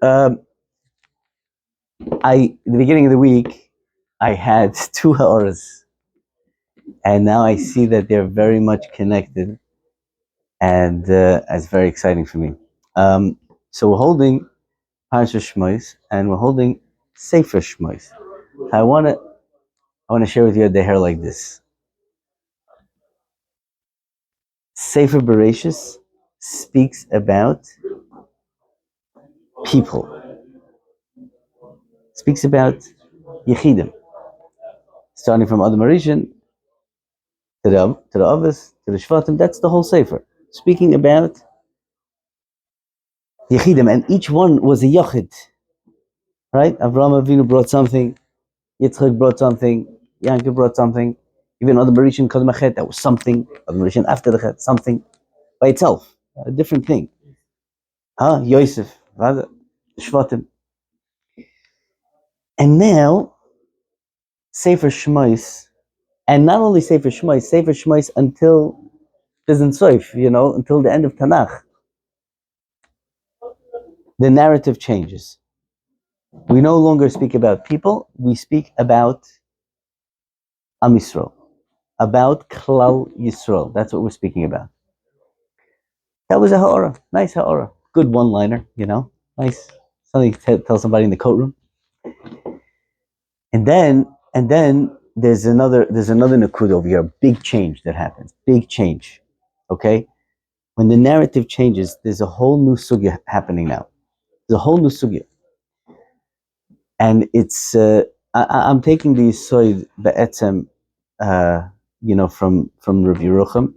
Um, in the beginning of the week, I had two hours, and now I see that they're very much connected, and it's very exciting for me. So we're holding Parshas Shemos, and we're holding Sefer Shemos. I want to share with you a deher like this. Sefer Bereshis speaks about people, speaks about Yechidim, starting from Adam Arishan to the Avos, to the Shvatim. That's the whole Sefer, speaking about Yechidim, and each one was a Yachid, right? Avraham Avinu brought something, Yitzchak brought something, Yankov brought something, even Adam Arishan Kadam Achet, that was something, Adam Arishan after the Chet, something by itself, a different thing. Yosef, Shvatim. And now, Sefer Shemos, and not only Sefer Shemos until Pizin Soif, until the end of Tanakh, the narrative changes. We no longer speak about people, we speak about Am Yisrael, about Klal Yisrael. That's what we're speaking about. That was a ha'ara, nice ha'ara, good one-liner, nice, something to tell somebody in the coat room. And then there's another nakud over here, big change that happens, big change, okay? When the narrative changes, there's a whole new sugya happening now. There's a whole new sugya. And it's, I'm taking the Yisoid Be'etzem, from Rav Yerucham.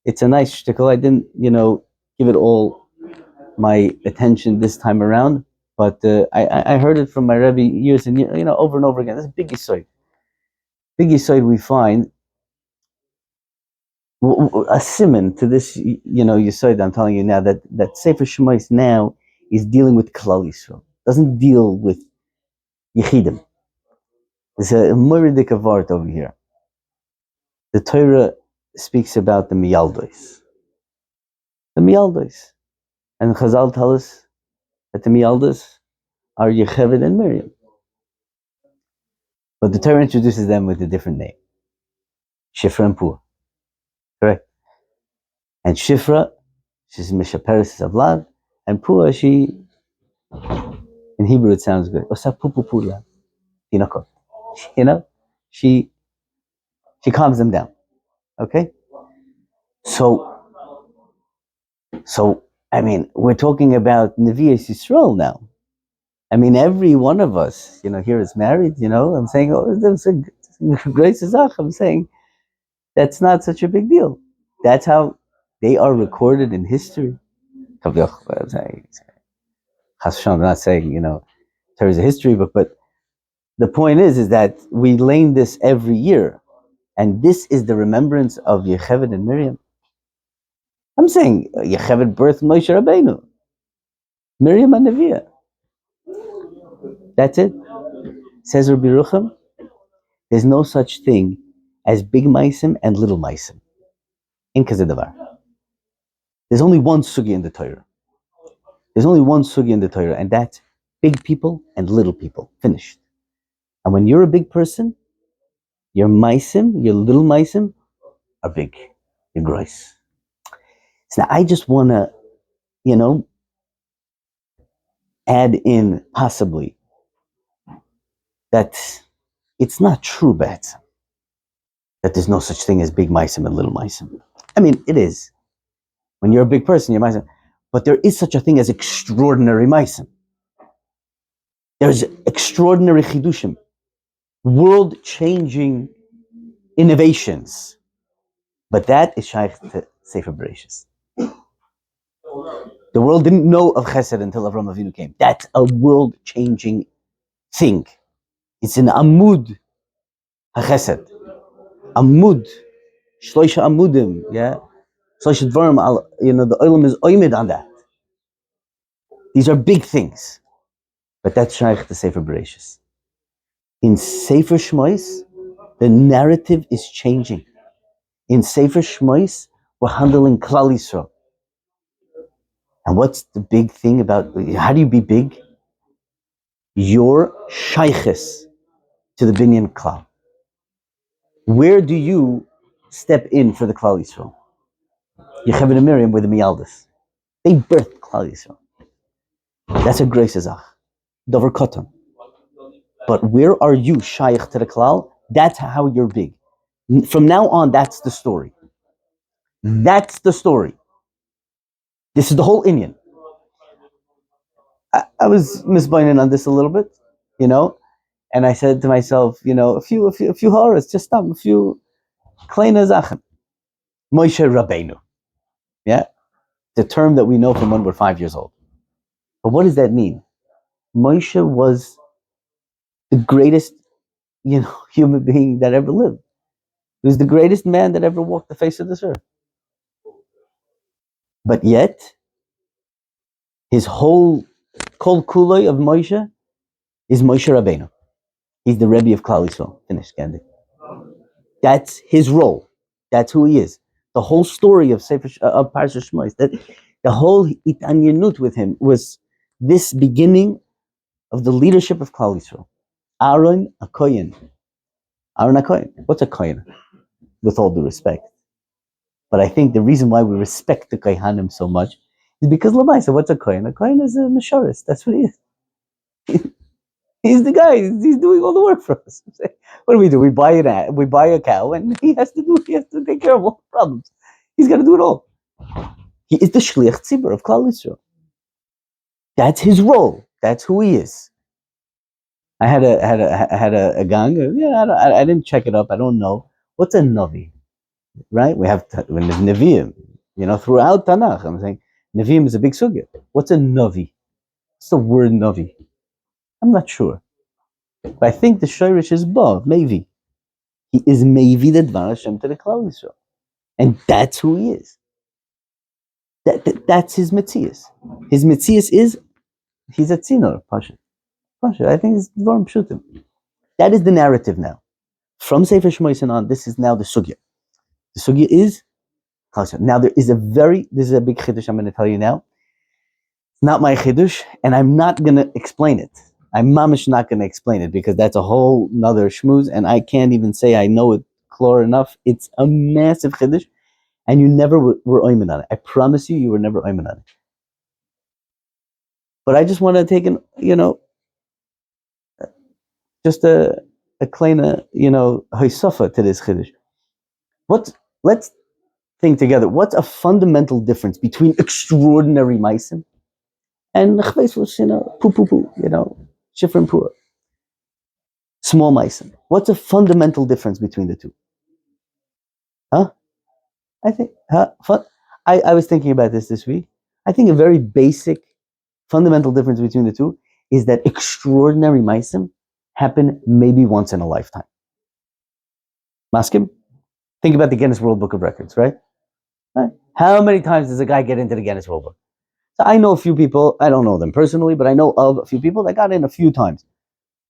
It's a nice shtickle. I didn't, give it all my attention this time around, but I heard it from my Rebbe years and years, over and over again. That's a big Yisoid. Big Yisoid we find, a simon to this, Yisoid I'm telling you now, that Sefer Shemos now is dealing with Klal Yisrael. Doesn't deal with Yechidim. There's a muridik of art over here. The Torah speaks about the Miyaldos. The Miyaldos. And Chazal tell us that the Miyaldos are Yocheved and Miriam. But the Torah introduces them with a different name. Shifra and Pua. Correct? And Shifra, she's Mishaperes Avlad, and Pua, in Hebrew it sounds good. Osapupupula. She calms them down. Okay? So I mean, we're talking about Nevi'es Yisrael now. I mean, every one of us, here is married, I'm saying, that's a great Zach. I'm saying, that's not such a big deal. That's how they are recorded in history. I'm not saying, there's a history, but the point is that we learn this every year. And this is the remembrance of Yocheved and Miriam. I'm saying Yocheved birthed Moshe Rabbeinu, Miriam and Neviah. That's it. Says Rabbi Yerucham, there's no such thing as big maisim and little maisim. In Kazedavar. There's only one sugi in the Torah. And that's big people and little people. Finished. And when you're a big person, your maisim, your little maisim, are big. You're gross. So now I just want to, add in possibly that it's not true, that there's no such thing as big maisim and little maisim. I mean, it is. When you're a big person, you're maisim. But there is such a thing as extraordinary maisim. There's extraordinary chidushim, world-changing innovations. But that is shaykh to Sefer Bereshis. The world didn't know of Chesed until Avraham Avinu came. That's a world-changing thing. It's an Amud HaChesed. Amud, Shloisha Amudim, Shloisha Dvarim, the Olam is oimid on that. These are big things. But that's shaykh to Sefer Bereshis. In Sefer Shemos, the narrative is changing. In Sefer Shemos, we're handling Klal Yisrael. And what's the big thing about, how do you be big? Your shaykhis to the binyan klal. Where do you step in for the Klal Yisrael? Yocheved and Miriam were the Miyaldis. They birthed Klal Yisrael. That's a grace azach. Dover Koton. But where are you shaykh to the Klal? That's how you're big. From now on, that's the story. That's the story. This is the whole Inyan. I was misbinding on this a little bit, and I said to myself, a few horrors, just a few kleine zachen. Moshe Rabbeinu, yeah, the term that we know from when we're 5 years old. But what does that mean? Moshe was the greatest, human being that ever lived. He was the greatest man that ever walked the face of this earth. But yet, his whole kol kuloi of Moshe is Moshe Rabbeinu. He's the Rebbe of Klal Yisrael. Finished, Gandhi. That's his role. That's who he is. The whole story of Parshas Shemos, that the whole itanyanut with him was this beginning of the leadership of Klal Yisrael. Aaron a Kohen. Aaron a Kohen. What's a Kohen? With all due respect. But I think the reason why we respect the Kohanim so much is because Lamaisa, what's a Kohen? A Kohen is a Meshoris. That's what he is. He's the guy. He's doing all the work for us. What do? We buy a cow, and he has to take care of all the problems. He's got to do it all. He is the shliach tzibur of Klal Yisrael. That's his role. That's who he is. I had a gang. Yeah, I didn't check it up. I don't know what's a navi, right? We have neviim. Throughout Tanakh, I'm saying neviim is a big sugya. What's a navi? What's the word navi? I'm not sure. But I think the shirish is ba, maybe. He is maybe the Dvar Hashem to the Klal Yisrael. And that's who he is. That's his Metzias. His Metzias is, he's a Tzinor, Pasha. I think it's Dvarim Pshutim. That is the narrative now. From Sefer Shemos and on, this is now the Sugya. The Sugya is Klal Yisrael. Now this is a big Chiddush I'm going to tell you now. It's not my Chiddush, and I'm not going to explain it. I'm mamish not going to explain it because that's a whole nother shmooze, and I can't even say I know it clear enough. It's a massive chiddush, and you never were oimen on it. I promise you were never oimen on it. But I just want to take just a kleine, hoisafa to this chiddush. Let's think together. What's a fundamental difference between extraordinary meisim and shifrin pura? Small meisim. What's a fundamental difference between the two? Huh? I think, I was thinking about this week. I think a very basic, fundamental difference between the two is that extraordinary meisim happen maybe once in a lifetime. Maskim? Think about the Guinness World Book of Records, right? How many times does a guy get into the Guinness World Book? So I know a few people, I don't know them personally, but I know of a few people that got in a few times.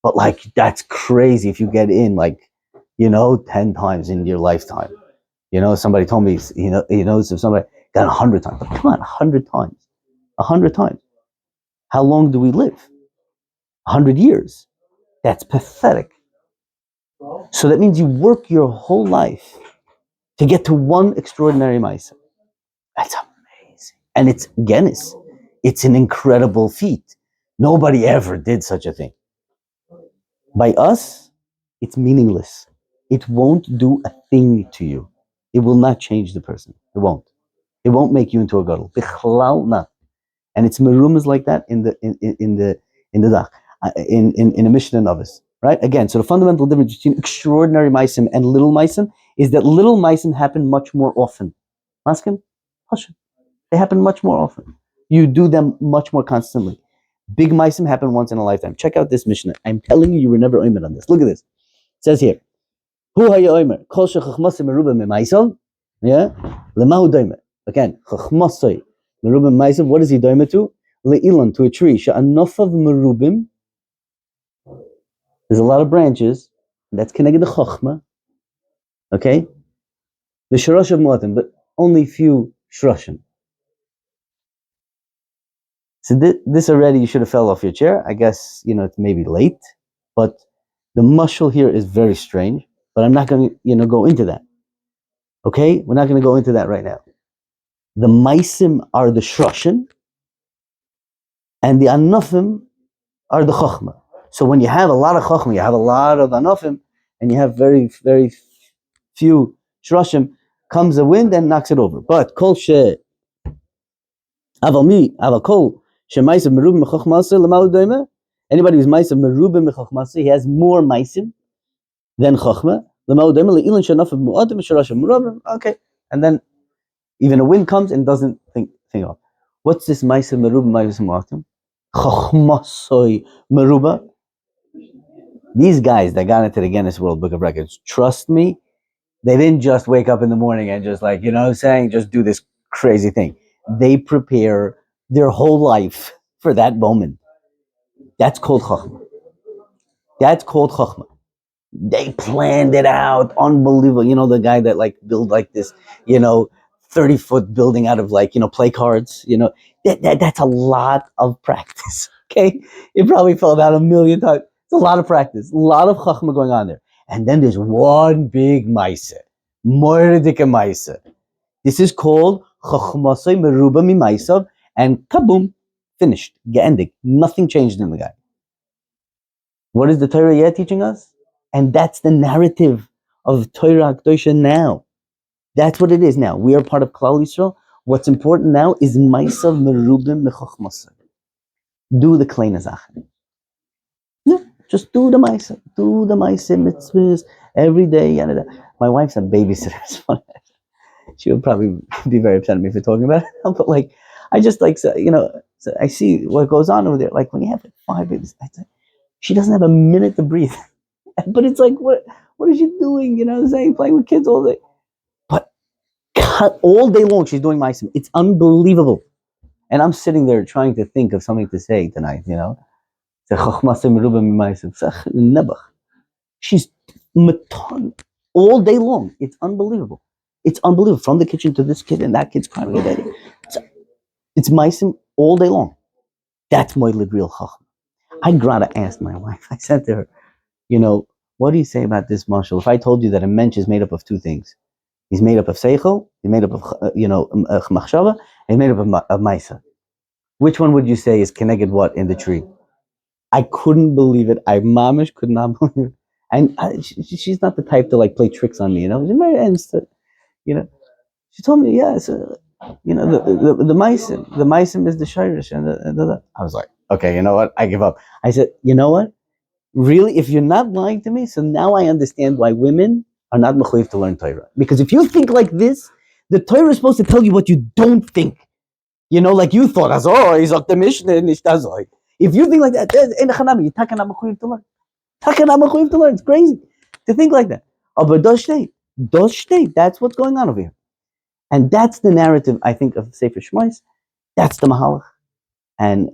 But that's crazy if you get in 10 times in your lifetime. Somebody told me, he knows if somebody got 100 times. But come on, 100 times. 100 times. How long do we live? 100 years. That's pathetic. So that means you work your whole life to get to one extraordinary Maisa. That's amazing. And it's Guinness. It's an incredible feat. Nobody ever did such a thing. By us, it's meaningless. It won't do a thing to you. It will not change the person. It won't. It won't make you into a gadol. Bichlal not. And it's merumas like that in the Dach, in a Mishnah Novice, right? Again, so the fundamental difference between extraordinary meisim and little meisim is that little meisim happen much more often. Maskim, they happen much more often. You do them much more constantly. Big meisim happen once in a lifetime. Check out this Mishnah. I'm telling you were never oimed on this. Look at this. It says here, Hu haya oimer kol shechachmasim meruba memaisav, yeah, lemahu doimer. Again, chachmasai merubim meisav. What is he doimer to? Le'ilan, to a tree. Sha'anofav merubim. There's a lot of branches. That's connected to chachma. Okay, the sharash of motim, but only few shrashim. So this already, you should have fell off your chair. I guess, it's maybe late, but the mushal here is very strange, but I'm not going to, go into that. Okay? We're not going to go into that right now. The maisim are the shroshim, and the anofim are the chokhmah. So when you have a lot of chokhmah, you have a lot of anofim, and you have very, very few shroshim, comes a wind and knocks it over. But kol she aval kol she maisim merubim mechokhmasa l'mal doime. Anybody who's maisim merubim mechokhmasa, he has more maisim than chokhmah. L'mal doime le'ilan shenafim mu'adim shroshim merubim. Okay, and then even a wind comes and doesn't think of. What's this maisim merubim maisim mu'adim? Chokhmasoi meruba. These guys that got into the Guinness World Book of Records, trust me, they didn't just wake up in the morning and just just do this crazy thing. They prepare their whole life for that moment. That's called Chachma. That's called Chachma. They planned it out, unbelievable. The guy that build this, 30-foot building out of play cards. That's a lot of practice. Okay, it probably fell about 1,000,000 times. It's a lot of practice, a lot of chachma going on there. And then there's one big maise, moerdike maise. This is called chachmasay meruba mimaisav, and kaboom, finished, geendig. Nothing changed in the guy. What is the Torah yet teaching us? And that's the narrative of Torah Kedosha now. That's what it is now. We are part of Klal Yisrael. What's important now is maisav merubim mechachmasay. Do the kleine Sachen. Yeah, just do the maisav. Do the maisav mitzvahs every day. My wife's a babysitter. She would probably be very upset at me for talking about it. But I just so I see what goes on over there. When you have 5 babies, she doesn't have a minute to breathe. But it's what is she doing? Playing with kids all day. But all day long, she's doing maisim. It's unbelievable. And I'm sitting there trying to think of something to say tonight, She's maton all day long. It's unbelievable. It's unbelievable. From the kitchen to this kid and that kid's crying. It's maisim all day long. That's moiled real chacham. I'd rather ask my wife. I said to her, what do you say about this mashal? If I told you that a mensch is made up of 2 things, he's made up of seichel, he's made up of machshava, and he's made up of maisa. Which one would you say is connected what in the tree? I couldn't believe it. I mamish could not believe it. And she's not the type to play tricks on me, She's very instant, She told me, yes, the maisim is the shirish, and I was like, okay, you know what? I give up. I said, you know what? Really, if you're not lying to me, so now I understand why women are not mechuyev to learn Torah. Because if you think like this, the Torah is supposed to tell you what you don't think. You thought, he's the Mishnah, nicht azoi. If you think like that, you're takana mechuyev to learn. Takana mechuyev to learn. It's crazy to think like that. But does state, that's what's going on over here. And that's the narrative, I think, of Sefer Shemos. That's the Mahalach. And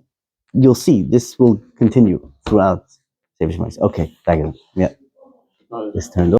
you'll see, this will continue throughout Sefer Shemos. Okay, thank you. Yeah. This turned over.